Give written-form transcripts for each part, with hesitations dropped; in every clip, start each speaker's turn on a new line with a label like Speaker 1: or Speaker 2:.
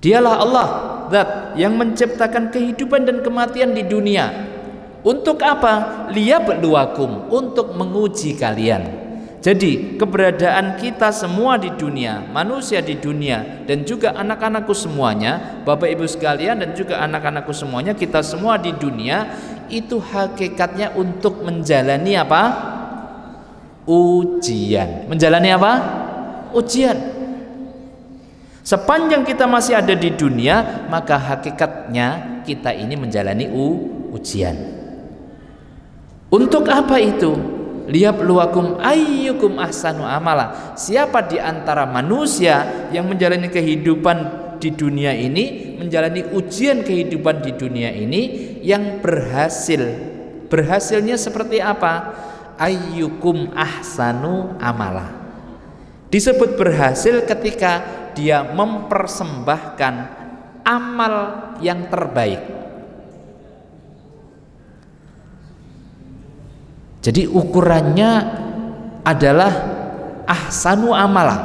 Speaker 1: Dialah Allah, zat yang menciptakan kehidupan dan kematian di dunia. Untuk apa? Liyabluwakum, untuk menguji kalian. Jadi keberadaan kita semua di dunia, manusia di dunia, dan juga anak-anakku semuanya, Bapak Ibu sekalian dan juga anak-anakku semuanya, kita semua di dunia itu hakikatnya untuk menjalani apa? Ujian. Menjalani apa? Ujian. Sepanjang kita masih ada di dunia, maka hakikatnya kita ini menjalani ujian. Untuk apa itu? Liyabluwakum ayyukum ahsanu amala. Siapa di antara manusia yang menjalani kehidupan di dunia ini, menjalani ujian kehidupan di dunia ini yang berhasil. Berhasilnya seperti apa? Ayyukum ahsanu amala. Disebut berhasil ketika dia mempersembahkan amal yang terbaik. Jadi ukurannya adalah ahsanu amala.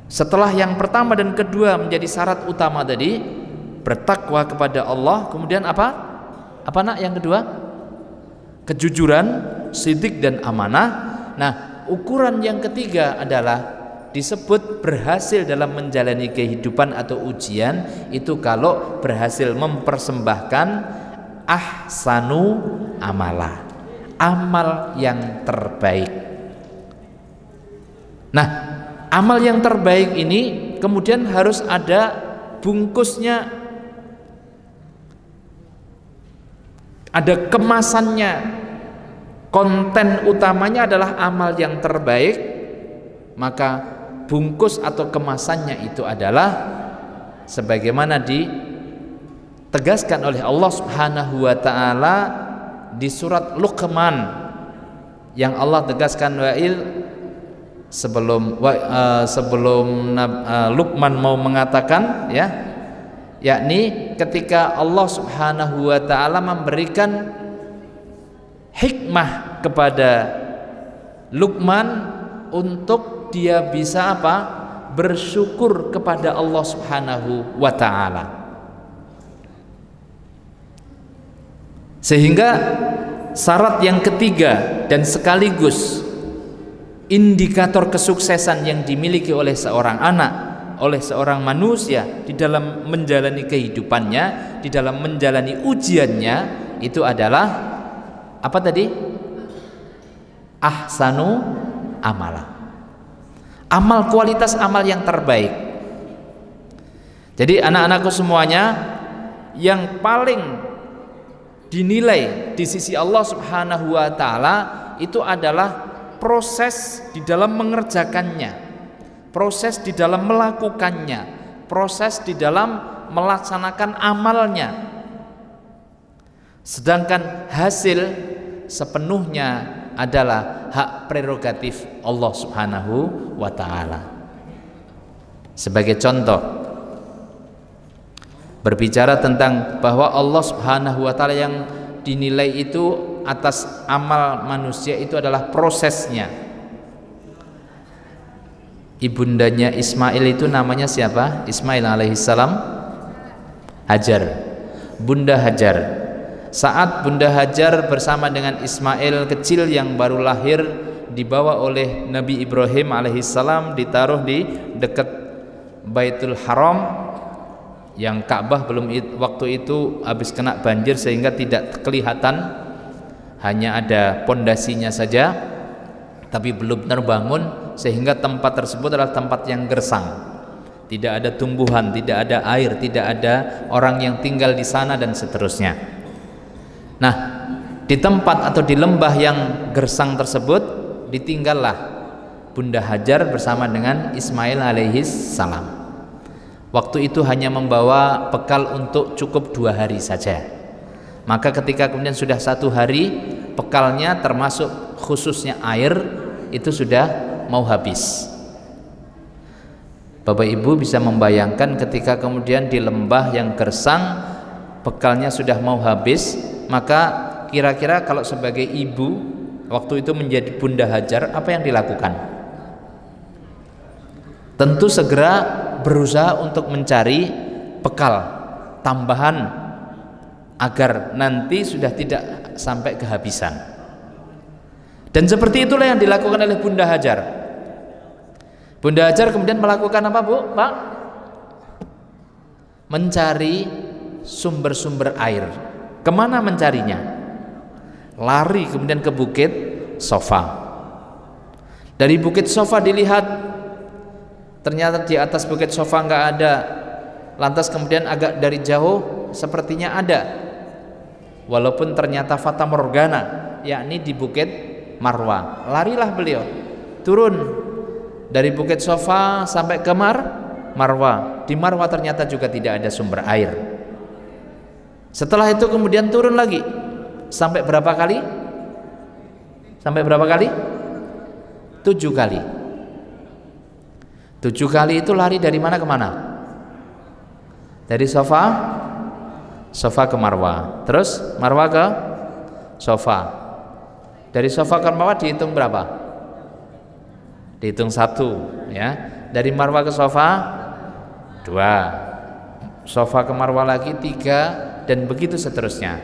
Speaker 1: Setelah yang pertama dan kedua menjadi syarat utama tadi, bertakwa kepada Allah, kemudian apa? Apa nak yang kedua? Kejujuran, sidik dan amanah. Nah, ukuran yang ketiga adalah disebut berhasil dalam menjalani kehidupan atau ujian itu kalau berhasil mempersembahkan ahsanu amala. Amal yang terbaik. Nah, amal yang terbaik ini kemudian harus ada bungkusnya, ada kemasannya. Konten utamanya adalah amal yang terbaik, maka bungkus atau kemasannya itu adalah sebagaimana ditegaskan oleh Allah Subhanahu wa taala di surat Luqman, yang Allah tegaskan sebelum Luqman mau mengatakan, ya, yakni ketika Allah Subhanahu wa taala memberikan hikmah kepada Luqman untuk dia bisa apa? Bersyukur kepada Allah Subhanahu wa taala. Sehingga syarat yang ketiga dan sekaligus indikator kesuksesan yang dimiliki oleh seorang anak, oleh seorang manusia di dalam menjalani kehidupannya, di dalam menjalani ujiannya, itu adalah apa tadi? Ahsanu amala. Amal, kualitas amal yang terbaik. Jadi anak-anakku semuanya, yang paling dinilai di sisi Allah Subhanahu wa taala itu adalah proses di dalam mengerjakannya, proses di dalam melakukannya, proses di dalam melaksanakan amalnya. Sedangkan hasil sepenuhnya adalah hak prerogatif Allah Subhanahu wa taala. Sebagai contoh, berbicara tentang bahwa Allah Subhanahu wa taala yang dinilai itu atas amal manusia itu adalah prosesnya. Ibundanya Ismail itu namanya siapa? Ismail alaihissalam? Hajar. Bunda Hajar. Saat Bunda Hajar bersama dengan Ismail kecil yang baru lahir dibawa oleh Nabi Ibrahim alaihissalam, ditaruh di dekat Baitul Haram, yang Ka'bah belum waktu itu habis kena banjir sehingga tidak kelihatan, hanya ada pondasinya saja tapi belum terbangun, sehingga tempat tersebut adalah tempat yang gersang, tidak ada tumbuhan, tidak ada air, tidak ada orang yang tinggal di sana dan seterusnya. Nah, di tempat atau di lembah yang gersang tersebut ditinggallah Bunda Hajar bersama dengan Ismail alaihis salam. Waktu itu hanya membawa bekal untuk cukup 2 hari saja. Maka ketika kemudian sudah 1 hari, bekalnya termasuk khususnya air itu sudah mau habis. Bapak Ibu bisa membayangkan ketika kemudian di lembah yang gersang bekalnya sudah mau habis, maka kira-kira kalau sebagai ibu waktu itu menjadi Bunda Hajar, apa yang dilakukan? Tentu segera berusaha untuk mencari bekal tambahan agar nanti sudah tidak sampai kehabisan. Dan seperti itulah yang dilakukan oleh Bunda Hajar. Bunda Hajar kemudian melakukan apa, Bu? Pak? Mencari sumber-sumber air. Kemana mencarinya? Lari kemudian ke Bukit Sofa. Dari Bukit Sofa dilihat, ternyata di atas Bukit Sofa nggak ada. Lantas kemudian agak dari jauh sepertinya ada, walaupun ternyata fata morgana, yakni di Bukit Marwa. Larilah beliau, turun dari Bukit Sofa sampai ke Marwa. Di Marwa ternyata juga tidak ada sumber air. Setelah itu kemudian turun lagi. Sampai berapa kali? Sampai berapa kali? 7 kali. 7 kali itu lari dari mana ke mana? Dari Sofa ke Marwa. Terus Marwa ke Sofa. Dari Sofa ke Marwa dihitung berapa? Dihitung 1 ya. Dari Marwa ke Sofa 2. Sofa ke Marwa lagi 3, dan begitu seterusnya.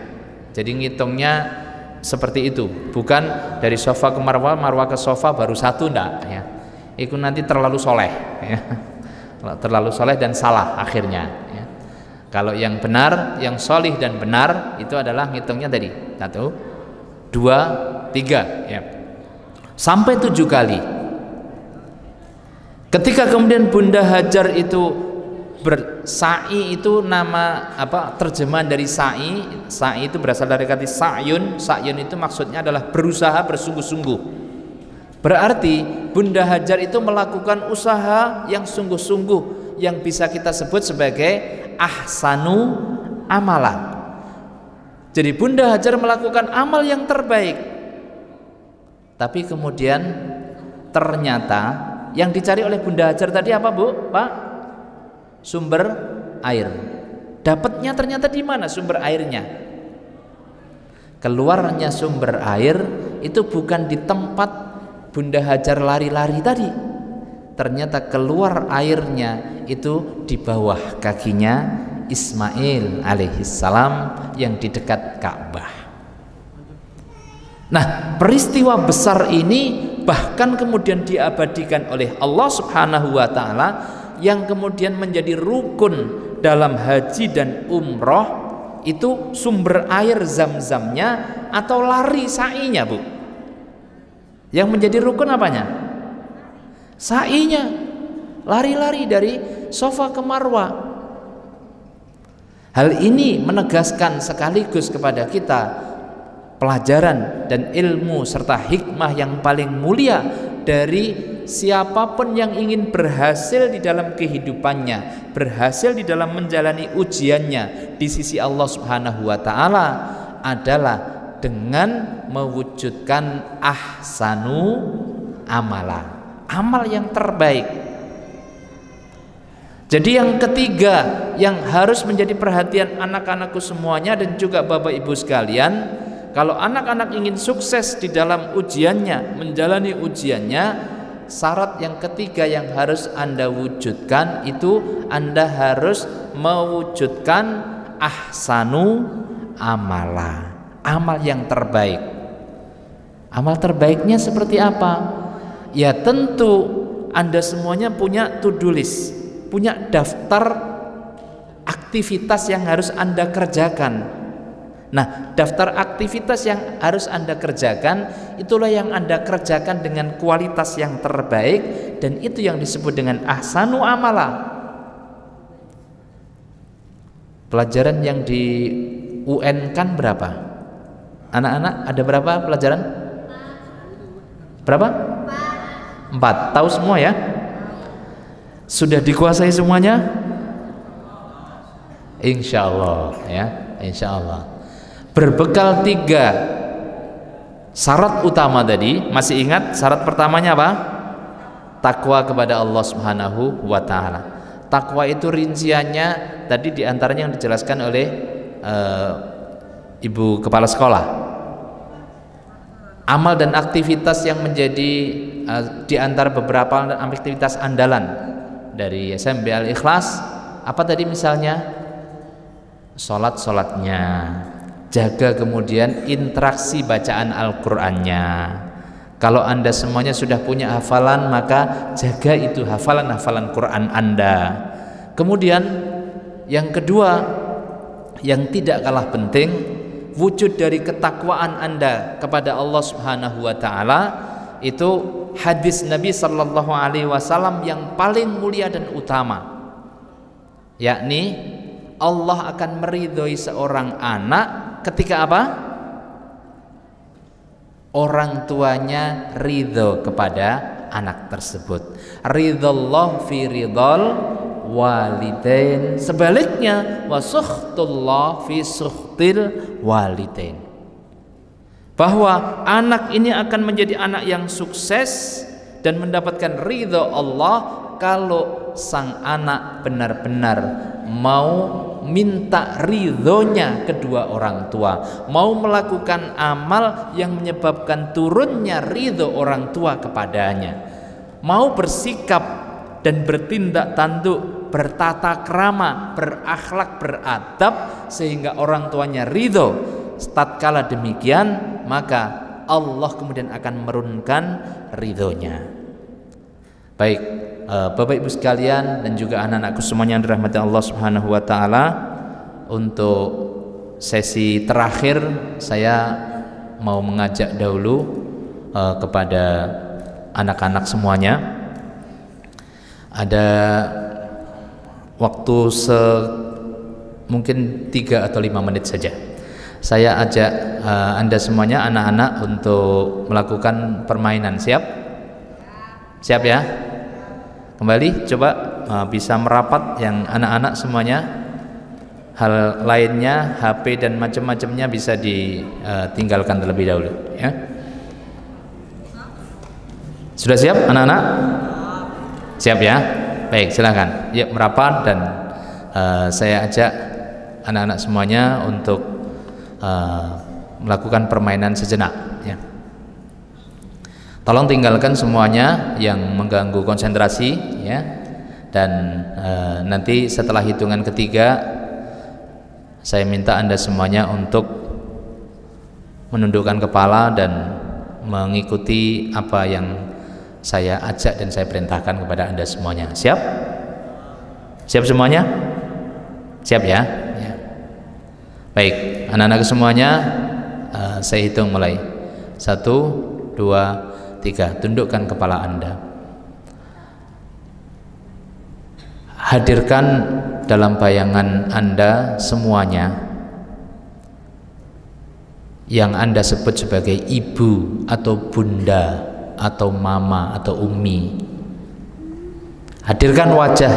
Speaker 1: Jadi ngitungnya seperti itu, bukan dari Sofa ke Marwa, Marwa ke Sofa baru 1, enggak ya. Itu nanti terlalu soleh ya. Terlalu soleh dan salah akhirnya ya. Kalau yang benar, yang solih dan benar itu adalah ngitungnya tadi 1, 2, 3 ya. Sampai 7 kali. Ketika kemudian Bunda Hajar itu bersa'i, itu nama apa, terjemahan dari sa'i. Sa'i itu berasal dari kata sa'yun. Sa'yun itu maksudnya adalah berusaha bersungguh-sungguh. Berarti Bunda Hajar itu melakukan usaha yang sungguh-sungguh, yang bisa kita sebut sebagai ahsanu amala. Jadi Bunda Hajar melakukan amal yang terbaik, tapi kemudian ternyata yang dicari oleh Bunda Hajar tadi apa, Bu? Pak? Sumber air. Dapatnya ternyata di mana sumber airnya? Keluarnya sumber air itu bukan di tempat Bunda Hajar lari-lari tadi. Ternyata keluar airnya itu di bawah kakinya Ismail alaihissalam yang di dekat Ka'bah. Nah, peristiwa besar ini bahkan kemudian diabadikan oleh Allah Subhanahu wa taala, yang kemudian menjadi rukun dalam haji dan umroh itu sumber air zam-zamnya atau lari sa'inya, Bu. Yang menjadi rukun apanya? Sa'inya, lari-lari dari Sofa ke Marwa. Hal ini menegaskan sekaligus kepada kita pelajaran dan ilmu serta hikmah yang paling mulia dari siapapun yang ingin berhasil di dalam kehidupannya, berhasil di dalam menjalani ujiannya di sisi Allah Subhanahu wa taala, adalah dengan mewujudkan ahsanu amala, amal yang terbaik. Jadi yang ketiga yang harus menjadi perhatian anak-anakku semuanya dan juga Bapak Ibu sekalian, kalau anak-anak ingin sukses di dalam ujiannya, menjalani ujiannya, syarat yang ketiga yang harus Anda wujudkan itu Anda harus mewujudkan ahsanu amala, amal yang terbaik. Amal terbaiknya seperti apa? Ya tentu Anda semuanya punya to-do list, punya daftar aktivitas yang harus Anda kerjakan. Nah, daftar aktivitas yang harus Anda kerjakan, itulah yang Anda kerjakan dengan kualitas yang terbaik, dan itu yang disebut dengan ahsanu amala. Pelajaran yang di UN kan berapa? Anak-anak ada berapa pelajaran? Berapa? 4. Tahu semua ya? Sudah dikuasai semuanya? Insya Allah ya, insya Allah. Berbekal 3 syarat utama tadi, masih ingat syarat pertamanya apa? Takwa kepada Allah Subhanahu wa taala. Takwa itu rinciannya tadi diantaranya yang dijelaskan oleh Ibu Kepala Sekolah. Amal dan aktivitas yang menjadi diantara beberapa aktivitas andalan dari SMB Al-Ikhlas, apa tadi misalnya? Sholatnya, jaga kemudian interaksi bacaan Al-Qur'annya. Kalau Anda semuanya sudah punya hafalan, maka jaga itu hafalan-hafalan Quran Anda. Kemudian yang kedua, yang tidak kalah penting, wujud dari ketakwaan Anda kepada Allah Subhanahu wa taala, itu hadis Nabi sallallahu alaihi wasallam yang paling mulia dan utama, yakni Allah akan meridhoi seorang anak ketika apa? Orang tuanya ridho kepada anak tersebut. Ridhallah fi ridhal walidain. Sebaliknya, wa sukhtullah fi sukhtil walidain. Bahwa anak ini akan menjadi anak yang sukses dan mendapatkan ridho Allah kalau sang anak benar-benar mau minta ridhonya kedua orang tua, mau melakukan amal yang menyebabkan turunnya ridho orang tua kepadanya, mau bersikap dan bertindak tanduk, bertata krama, berakhlak, beradab sehingga orang tuanya ridho. Tatkala demikian, maka Allah kemudian akan menurunkan ridhonya. Baik, Bapak Ibu sekalian dan juga anak-anakku semuanya yang dirahmati Allah Subhanahu wa taala, untuk sesi terakhir saya mau mengajak dahulu kepada anak-anak semuanya. Ada waktu mungkin 3 atau 5 menit saja. Saya ajak Anda semuanya, anak-anak, untuk melakukan permainan. Siap? Siap ya? Kembali, coba bisa merapat yang anak-anak semuanya. Hal lainnya, HP dan macam-macamnya bisa ditinggalkan terlebih dahulu ya. Sudah siap anak-anak? Siap ya? Baik, silakan. Yuk merapat dan saya ajak anak-anak semuanya untuk melakukan permainan sejenak ya. Tolong tinggalkan semuanya yang mengganggu konsentrasi ya. Dan nanti setelah hitungan ketiga saya minta Anda semuanya untuk menundukkan kepala dan mengikuti apa yang saya ajak dan saya perintahkan kepada Anda semuanya. Siap? Siap semuanya? Siap ya? Ya. Baik, anak-anak semuanya, saya hitung mulai 1, 2, 3. Tundukkan kepala Anda. Hadirkan dalam bayangan Anda semuanya yang Anda sebut sebagai ibu atau bunda atau mama atau umi. Hadirkan wajah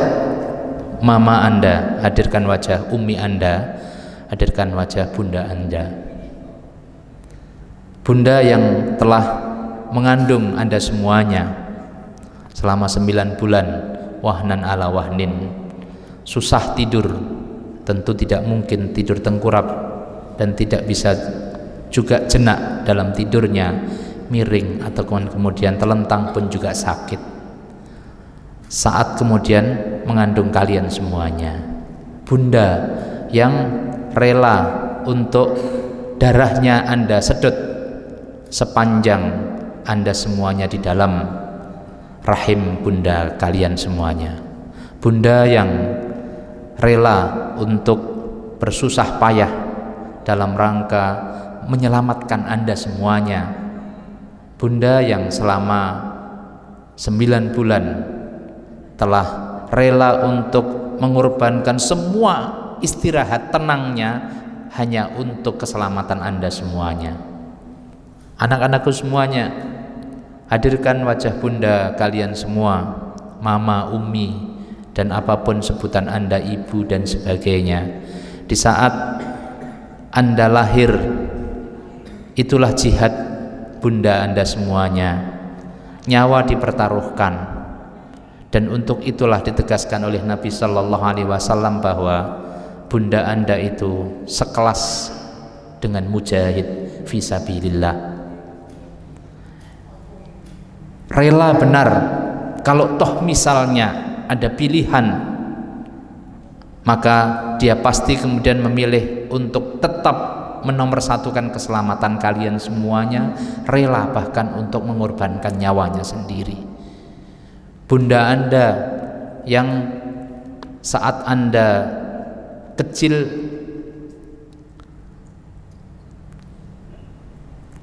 Speaker 1: mama Anda, hadirkan wajah umi Anda, hadirkan wajah bunda Anda. Bunda yang telah mengandung Anda semuanya selama 9 bulan, wahnan ala wahnin, susah tidur, tentu tidak mungkin tidur tengkurap dan tidak bisa juga jenak dalam tidurnya, miring atau kemudian telentang pun juga sakit. Saat kemudian mengandung kalian semuanya, bunda yang rela untuk darahnya Anda sedot sepanjang Anda semuanya di dalam rahim bunda kalian semuanya. Bunda yang rela untuk bersusah payah dalam rangka menyelamatkan Anda semuanya. Bunda yang selama 9 bulan telah rela untuk mengorbankan semua istirahat tenangnya hanya untuk keselamatan Anda semuanya. Anak-anakku semuanya, hadirkan wajah bunda kalian semua, mama, umi, dan apapun sebutan Anda, ibu dan sebagainya. Di saat Anda lahir, itulah jihad bunda Anda semuanya. Nyawa dipertaruhkan. Dan untuk itulah ditegaskan oleh Nabi Sallallahu Alaihi Wasallam bahwa bunda Anda itu sekelas dengan mujahid fisabilillah. Rela benar kalau toh misalnya ada pilihan, maka dia pasti kemudian memilih untuk tetap menomorsatukan keselamatan kalian semuanya, rela bahkan untuk mengorbankan nyawanya sendiri. Bunda Anda yang saat Anda kecil,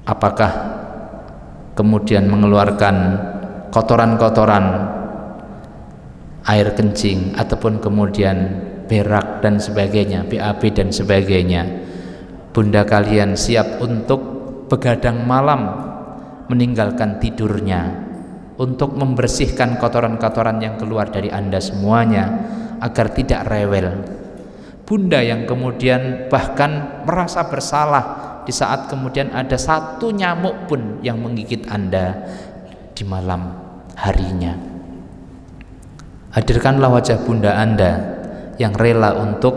Speaker 1: apakah kemudian mengeluarkan kotoran-kotoran air kencing ataupun kemudian berak dan sebagainya, BAB dan sebagainya, bunda kalian siap untuk begadang malam meninggalkan tidurnya untuk membersihkan kotoran-kotoran yang keluar dari Anda semuanya agar tidak rewel. Bunda yang kemudian bahkan merasa bersalah di saat kemudian ada satu nyamuk pun yang menggigit Anda di malam harinya. Hadirkanlah wajah bunda Anda yang rela untuk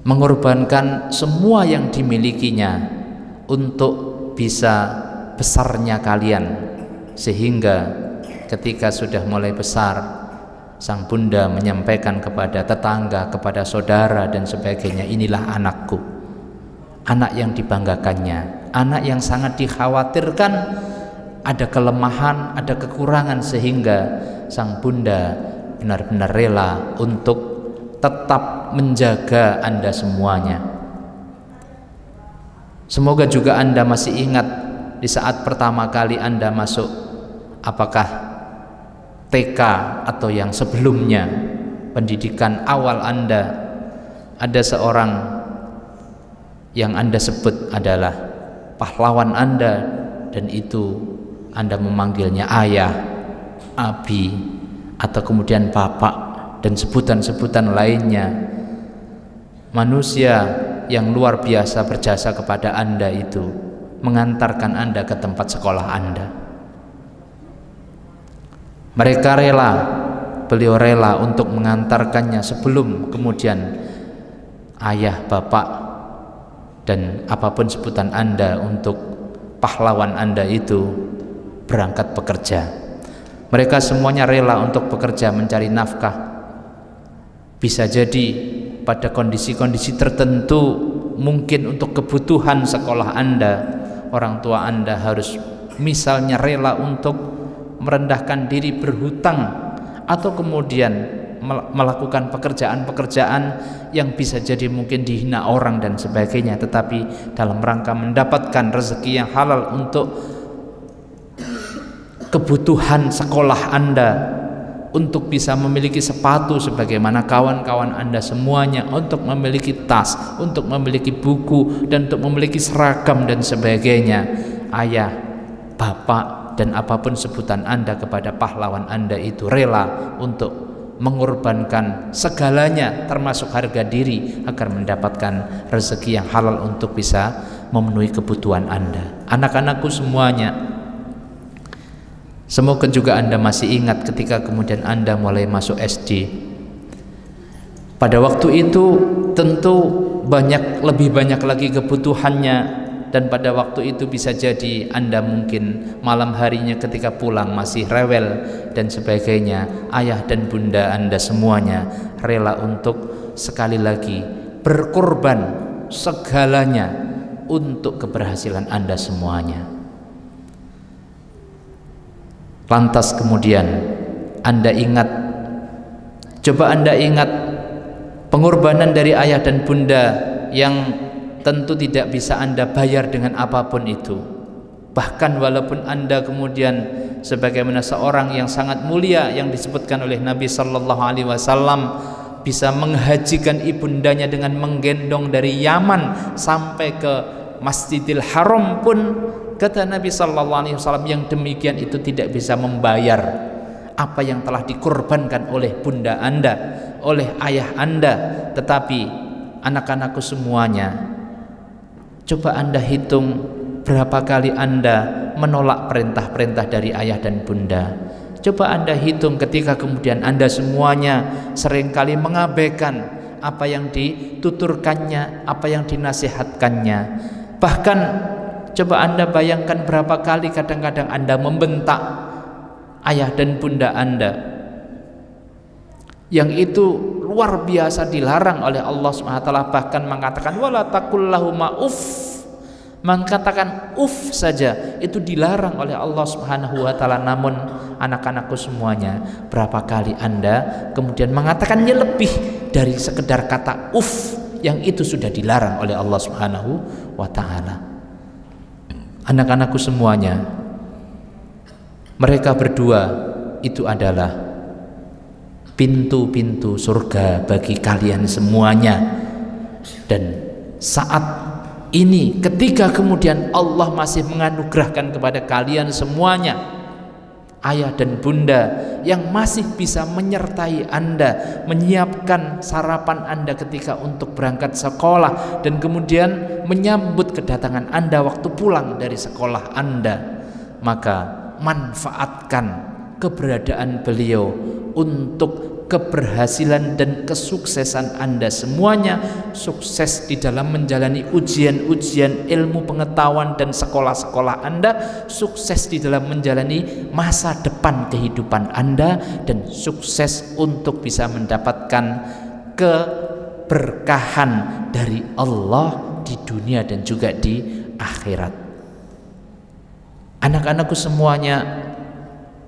Speaker 1: mengorbankan semua yang dimilikinya untuk bisa besarnya kalian, sehingga ketika sudah mulai besar sang bunda menyampaikan kepada tetangga, kepada saudara dan sebagainya, inilah anakku, anak yang dibanggakannya, anak yang sangat dikhawatirkan ada kelemahan, ada kekurangan, sehingga sang bunda benar-benar rela untuk tetap menjaga Anda semuanya. Semoga juga Anda masih ingat di saat pertama kali Anda masuk, apakah TK atau yang sebelumnya, pendidikan awal Anda, ada seorang yang Anda sebut adalah pahlawan Anda, dan itu Anda memanggilnya ayah, abi, atau kemudian bapak dan sebutan-sebutan lainnya. Manusia yang luar biasa berjasa kepada Anda itu mengantarkan Anda ke tempat sekolah Anda. Mereka rela, beliau rela untuk mengantarkannya sebelum kemudian ayah, bapak, dan apapun sebutan Anda untuk pahlawan Anda itu berangkat bekerja. Mereka semuanya rela untuk bekerja mencari nafkah. Bisa jadi pada kondisi-kondisi tertentu, mungkin untuk kebutuhan sekolah Anda, orang tua Anda harus misalnya rela untuk merendahkan diri, berhutang, atau kemudian melakukan pekerjaan-pekerjaan yang bisa jadi mungkin dihina orang dan sebagainya, tetapi dalam rangka mendapatkan rezeki yang halal untuk kebutuhan sekolah Anda, untuk bisa memiliki sepatu sebagaimana kawan-kawan Anda semuanya, untuk memiliki tas, untuk memiliki buku, dan untuk memiliki seragam dan sebagainya. Ayah, bapak, dan apapun sebutan Anda kepada pahlawan Anda itu rela untuk mengorbankan segalanya, termasuk harga diri, agar mendapatkan rezeki yang halal untuk bisa memenuhi kebutuhan Anda. Anak-anakku semuanya, semoga juga Anda masih ingat ketika kemudian Anda mulai masuk SD. Pada waktu itu tentu lebih banyak lagi kebutuhannya, dan pada waktu itu bisa jadi Anda mungkin malam harinya ketika pulang masih rewel dan sebagainya. Ayah dan bunda Anda semuanya rela untuk sekali lagi berkorban segalanya untuk keberhasilan Anda semuanya. Lantas kemudian Anda ingat, coba Anda ingat pengorbanan dari ayah dan bunda yang tentu tidak bisa Anda bayar dengan apapun itu. Bahkan walaupun Anda kemudian sebagaimana seorang yang sangat mulia yang disebutkan oleh Nabi Sallallahu Alaihi Wasallam bisa menghajikan ibundanya dengan menggendong dari Yaman sampai ke Masjidil Haram pun, kata Nabi Sallallahu Alaihi Wasallam, yang demikian itu tidak bisa membayar apa yang telah dikorbankan oleh bunda Anda, oleh ayah Anda. Tetapi anak-anakku semuanya, coba Anda hitung berapa kali Anda menolak perintah-perintah dari ayah dan bunda. Coba Anda hitung ketika kemudian Anda semuanya seringkali mengabaikan apa yang dituturkannya, apa yang dinasihatkannya. Bahkan coba Anda bayangkan berapa kali kadang-kadang Anda membentak ayah dan bunda Anda. yang itu luar biasa dilarang oleh Allah Subhanahu wa taala, bahkan mengatakan wala taqul lahuma uff. Mengatakan uff saja itu dilarang oleh Allah Subhanahu wa taala. Namun anak-anakku semuanya, berapa kali Anda kemudian mengatakannya lebih dari sekedar kata uff yang itu sudah dilarang oleh Allah Subhanahu wa taala. Anak-anakku semuanya, mereka berdua itu adalah pintu-pintu surga bagi kalian semuanya. Dan saat ini ketika kemudian Allah masih menganugerahkan kepada kalian semuanya ayah dan bunda yang masih bisa menyertai Anda, menyiapkan sarapan Anda ketika untuk berangkat sekolah, dan kemudian menyambut kedatangan Anda waktu pulang dari sekolah Anda, maka manfaatkan keberadaan beliau untuk keberhasilan dan kesuksesan Anda semuanya. Sukses di dalam menjalani ujian-ujian ilmu pengetahuan dan sekolah-sekolah Anda, sukses di dalam menjalani masa depan kehidupan Anda, dan sukses untuk bisa mendapatkan keberkahan dari Allah di dunia dan juga di akhirat. Anak-anakku semuanya,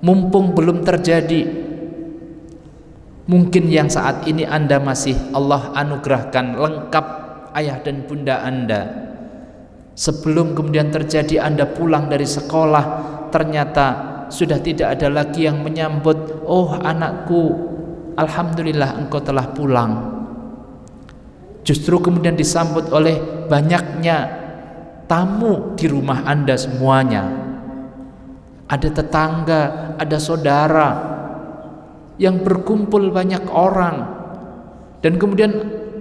Speaker 1: mumpung belum terjadi, mungkin yang saat ini Anda masih Allah anugerahkan lengkap ayah dan bunda Anda. Sebelum kemudian terjadi Anda pulang dari sekolah, ternyata sudah tidak ada lagi yang menyambut, oh anakku, alhamdulillah engkau telah pulang. Justru kemudian disambut oleh banyaknya tamu di rumah Anda semuanya. Ada tetangga, ada saudara, yang berkumpul banyak orang. Dan kemudian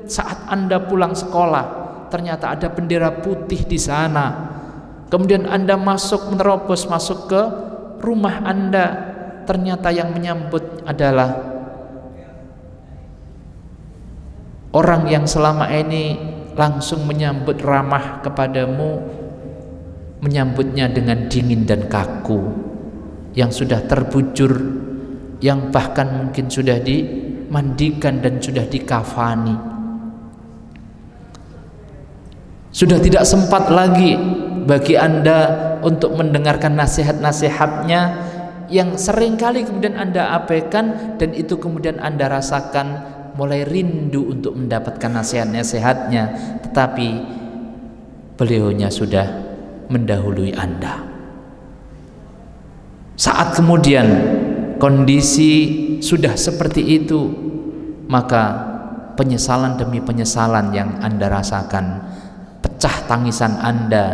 Speaker 1: saat Anda pulang sekolah, ternyata ada bendera putih di sana. Kemudian Anda menerobos masuk ke rumah Anda, ternyata yang menyambut adalah orang yang selama ini langsung menyambut ramah kepadamu, menyambutnya dengan dingin dan kaku, yang sudah terbujur, yang bahkan mungkin sudah dimandikan dan sudah dikafani. Sudah tidak sempat lagi bagi Anda untuk mendengarkan nasihat-nasihatnya yang seringkali kemudian Anda abaikan, dan itu kemudian Anda rasakan mulai rindu untuk mendapatkan nasihat-nasihatnya, tetapi beliaunya sudah mendahului Anda. Saat kemudian kondisi sudah seperti itu, maka penyesalan demi penyesalan yang Anda rasakan, pecah tangisan Anda,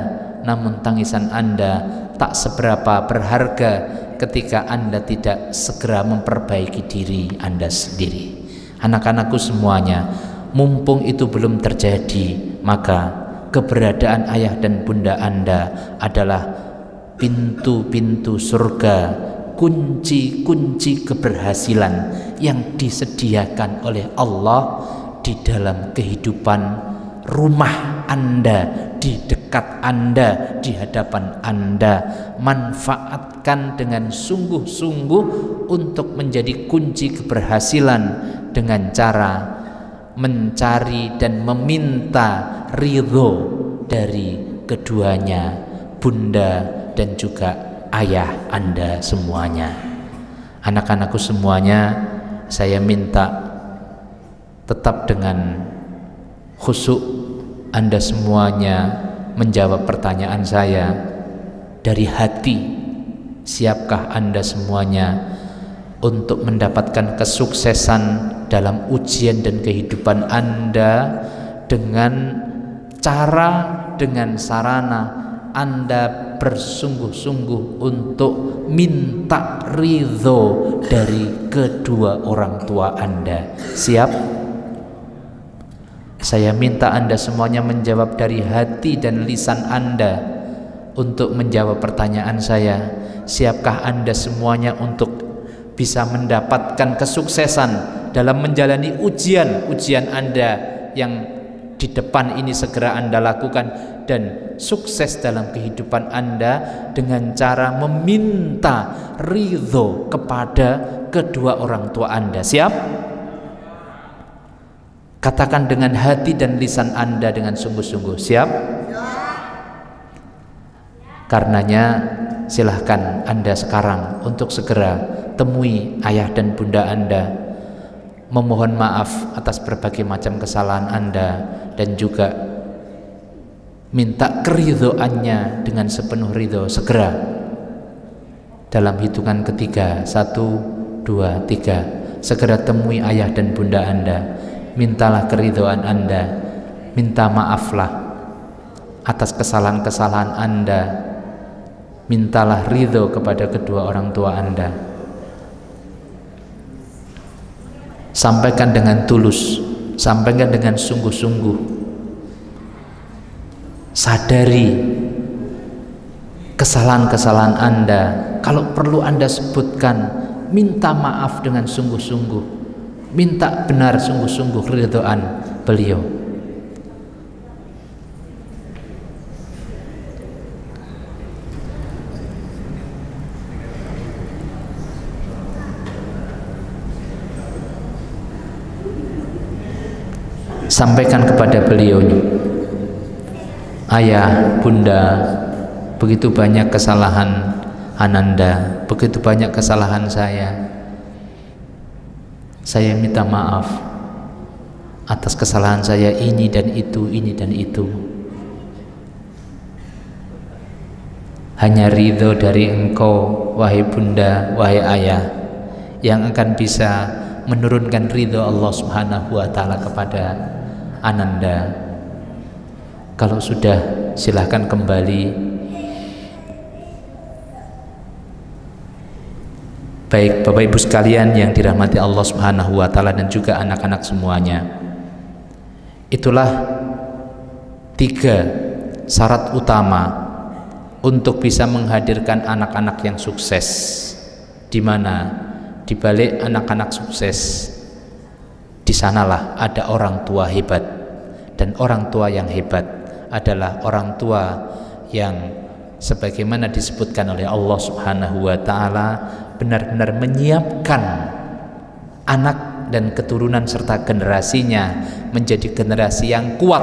Speaker 1: namun tangisan Anda tak seberapa berharga ketika Anda tidak segera memperbaiki diri Anda sendiri. Anak-anakku semuanya, mumpung itu belum terjadi, maka keberadaan ayah dan bunda Anda adalah pintu-pintu surga, kunci-kunci keberhasilan yang disediakan oleh Allah di dalam kehidupan rumah Anda, di dekat Anda, di hadapan Anda. Manfaatkan dengan sungguh-sungguh untuk menjadi kunci keberhasilan dengan cara mencari dan meminta ridho dari keduanya, bunda dan juga ayah Anda semuanya. Anak-anakku semuanya, saya minta tetap dengan khusyuk Anda semuanya menjawab pertanyaan saya dari hati. Siapkah Anda semuanya untuk mendapatkan kesuksesan dalam ujian dan kehidupan Anda dengan cara, dengan sarana Anda bersungguh-sungguh untuk minta ridho dari kedua orang tua Anda? Siap? Saya minta Anda semuanya menjawab dari hati dan lisan Anda untuk menjawab pertanyaan saya. Siapkah Anda semuanya untuk bisa mendapatkan kesuksesan dalam menjalani ujian Anda yang di depan ini segera Anda lakukan, dan sukses dalam kehidupan Anda dengan cara meminta ridho kepada kedua orang tua Anda? Siap? Katakan dengan hati dan lisan Anda dengan sungguh-sungguh. Siap? Karenanya silahkan Anda sekarang untuk segera temui ayah dan bunda Anda, memohon maaf atas berbagai macam kesalahan Anda, dan juga minta keridhoannya dengan sepenuh ridho. Segera dalam hitungan ketiga, 1, 2, 3, segera temui ayah dan bunda Anda, mintalah keridhaan Anda, minta maaflah atas kesalahan-kesalahan Anda, mintalah ridho kepada kedua orang tua Anda. Sampaikan dengan tulus, sampaikan dengan sungguh-sungguh. Sadari kesalahan-kesalahan Anda. Kalau perlu Anda sebutkan, minta maaf dengan sungguh-sungguh, minta benar sungguh-sungguh keridhaan beliau. Sampaikan kepada beliau, ayah, bunda, begitu banyak kesalahan Ananda, begitu banyak kesalahan saya minta maaf atas kesalahan saya ini dan itu, ini dan itu. Hanya ridho dari engkau, wahai bunda, wahai ayah, yang akan bisa menurunkan ridho Allah Subhanahu wa ta'ala kepada Ananda. Kalau sudah, silahkan kembali. Baik Bapak Ibu sekalian yang dirahmati Allah Subhanahu wa ta'ala dan juga anak-anak semuanya, itulah 3 syarat utama untuk bisa menghadirkan anak-anak yang sukses, di mana di balik anak-anak sukses, di sanalah ada orang tua hebat, dan orang tua yang hebat adalah orang tua yang sebagaimana disebutkan oleh Allah Subhanahu wa ta'ala, benar-benar menyiapkan anak dan keturunan serta generasinya menjadi generasi yang kuat.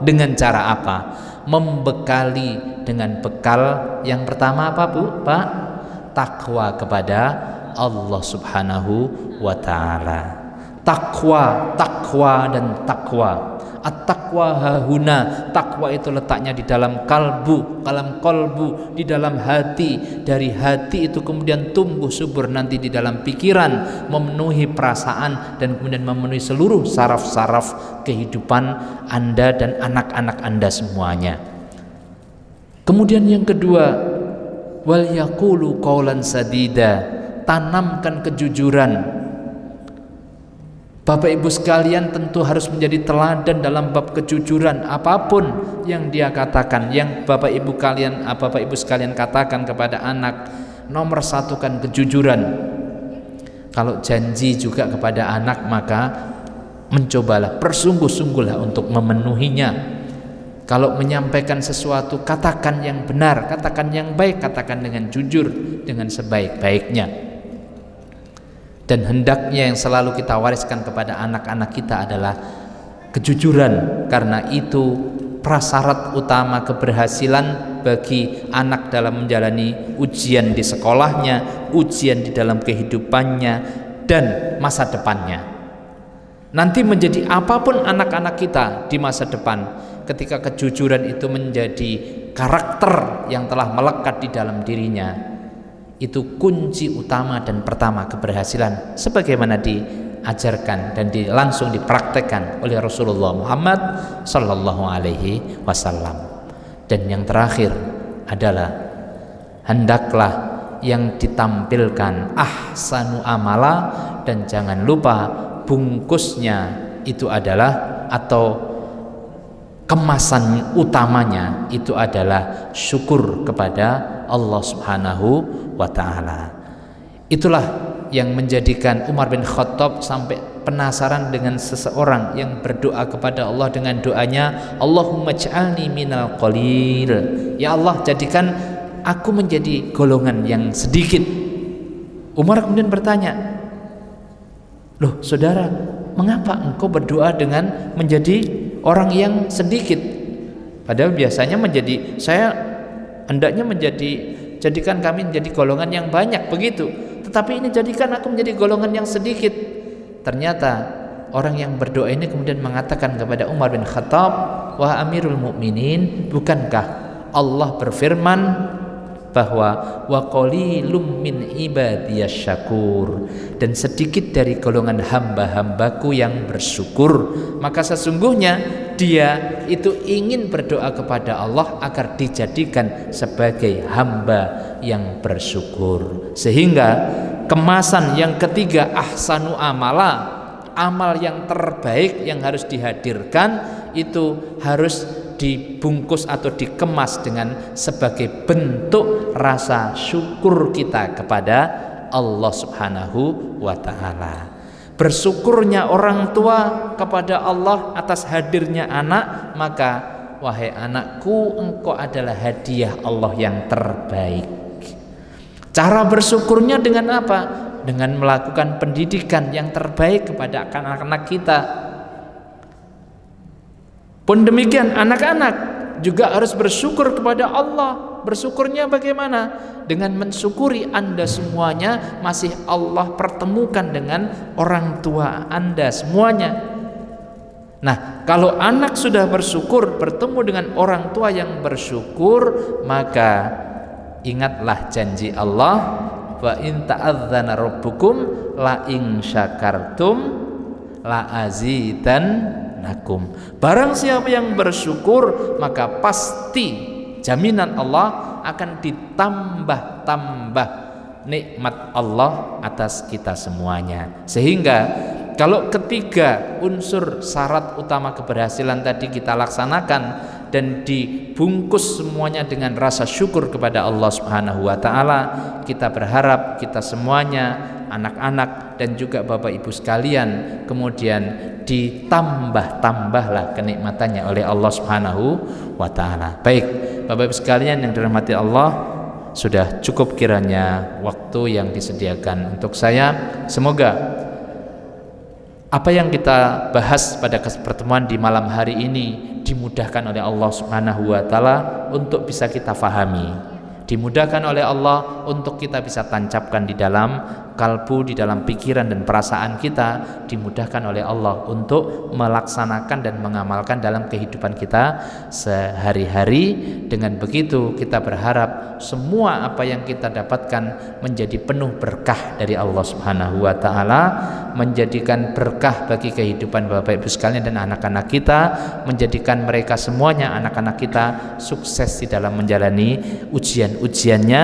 Speaker 1: Dengan cara apa? Membekali dengan bekal yang pertama apa, Bu? Pak? Takwa kepada Allah Subhanahu wa ta'ala. Takwa, takwa dan takwa. At-taqwa hahuna, takwa itu letaknya di dalam kalbu, di dalam hati. Dari hati itu kemudian tumbuh subur nanti di dalam pikiran, memenuhi perasaan, dan kemudian memenuhi seluruh saraf-saraf kehidupan Anda dan anak-anak Anda semuanya. Kemudian yang kedua, wal yaqulu qaulan sadida, tanamkan kejujuran. Bapak Ibu sekalian tentu harus menjadi teladan dalam bab kejujuran. Apapun yang dia katakan, yang Bapak Ibu sekalian katakan kepada anak, nomor 1 kan kejujuran. Kalau janji juga kepada anak, maka mencobalah, bersungguh-sungguhlah untuk memenuhinya. Kalau menyampaikan sesuatu, katakan yang benar, katakan yang baik, katakan dengan jujur, dengan sebaik-baiknya. Dan hendaknya yang selalu kita wariskan kepada anak-anak kita adalah kejujuran, karena itu prasyarat utama keberhasilan bagi anak dalam menjalani ujian di sekolahnya, ujian di dalam kehidupannya, dan masa depannya. Nanti menjadi apapun anak-anak kita di masa depan, ketika kejujuran itu menjadi karakter yang telah melekat di dalam dirinya, itu kunci utama dan pertama keberhasilan, sebagaimana diajarkan dan langsung dipraktekkan oleh Rasulullah Muhammad sallallahu alaihi wasallam. Dan yang terakhir adalah hendaklah yang ditampilkan ahsanu amala, dan jangan lupa bungkusnya itu adalah, atau kemasan utamanya itu adalah syukur kepada Allah Subhanahu wa ta'ala. Itulah yang menjadikan Umar bin Khattab sampai penasaran dengan seseorang yang berdoa kepada Allah dengan doanya, Allahumma ja'alni minal qalil, ya Allah jadikan aku menjadi golongan yang sedikit. Umar kemudian bertanya, loh saudara, mengapa engkau berdoa dengan menjadi orang yang sedikit? Padahal biasanya saya hendaknya jadikan kami menjadi golongan yang banyak begitu. Tetapi ini jadikan aku menjadi golongan yang sedikit. Ternyata orang yang berdoa ini kemudian mengatakan kepada Umar bin Khattab, wahai Amirul Mukminin, bukankah Allah berfirman bahwa wa qalilum min ibadiyas syakur, dan sedikit dari golongan hamba-hambaku yang bersyukur. Maka sesungguhnya dia itu ingin berdoa kepada Allah agar dijadikan sebagai hamba yang bersyukur. Sehingga kemasan yang ketiga, ahsanu amala, amal yang terbaik yang harus dihadirkan itu harus dibungkus atau dikemas dengan sebagai bentuk rasa syukur kita kepada Allah Subhanahu wa ta'ala. Bersyukurnya orang tua kepada Allah atas hadirnya anak, maka wahai anakku, engkau adalah hadiah Allah yang terbaik. Cara bersyukurnya dengan apa? Dengan melakukan pendidikan yang terbaik kepada anak-anak kita. Pun demikian anak-anak juga harus bersyukur kepada Allah. Bersyukurnya bagaimana? Dengan mensyukuri Anda semuanya masih Allah pertemukan dengan orang tua Anda semuanya. Nah, kalau anak sudah bersyukur bertemu dengan orang tua yang bersyukur, maka ingatlah janji Allah, wa in ta'adzana rabbukum la in syakartum la azidannakum. Barang siapa yang bersyukur, maka pasti jaminan Allah akan ditambah-tambah nikmat Allah atas kita semuanya. Sehingga kalau ketiga unsur syarat utama keberhasilan tadi kita laksanakan dan dibungkus semuanya dengan rasa syukur kepada Allah Subhanahu wa ta'ala, kita berharap kita semuanya, anak-anak dan juga Bapak Ibu sekalian, kemudian ditambah-tambahlah kenikmatannya oleh Allah Subhanahu wa ta'ala. Baik, Bapak Ibu sekalian yang dirahmati Allah, sudah cukup kiranya waktu yang disediakan untuk saya. Semoga apa yang kita bahas pada pertemuan di malam hari ini dimudahkan oleh Allah Subhanahu wa ta'ala untuk bisa kita fahami, dimudahkan oleh Allah untuk kita bisa tancapkan di dalam kalbu, di dalam pikiran dan perasaan kita, dimudahkan oleh Allah untuk melaksanakan dan mengamalkan dalam kehidupan kita sehari-hari. Dengan begitu kita berharap semua apa yang kita dapatkan menjadi penuh berkah dari Allah Subhanahu wa ta'ala, menjadikan berkah bagi kehidupan Bapak Ibu sekalian dan anak-anak kita, menjadikan mereka semuanya, anak-anak kita, sukses di dalam menjalani ujian-ujiannya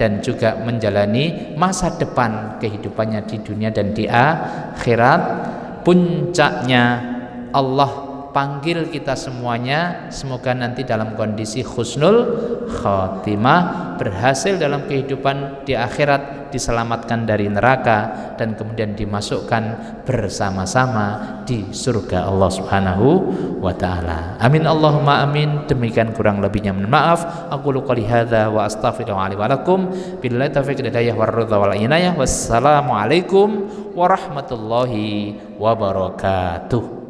Speaker 1: dan juga menjalani masa depan kehidupannya di dunia dan di akhirat. Puncaknya Allah panggil kita semuanya, semoga nanti dalam kondisi husnul khotimah, berhasil dalam kehidupan di akhirat, diselamatkan dari neraka dan kemudian dimasukkan bersama-sama di surga Allah Subhanahu wa ta'ala. Amin Allahumma amin. Demikian kurang lebihnya mohon maaf. Aqulu qouli hadza wa astaghfirullahi wa lakum. Billahi taufiq wal hidayah war ridha wal inayah. Wassalamu alaikum warahmatullahi wabarakatuh.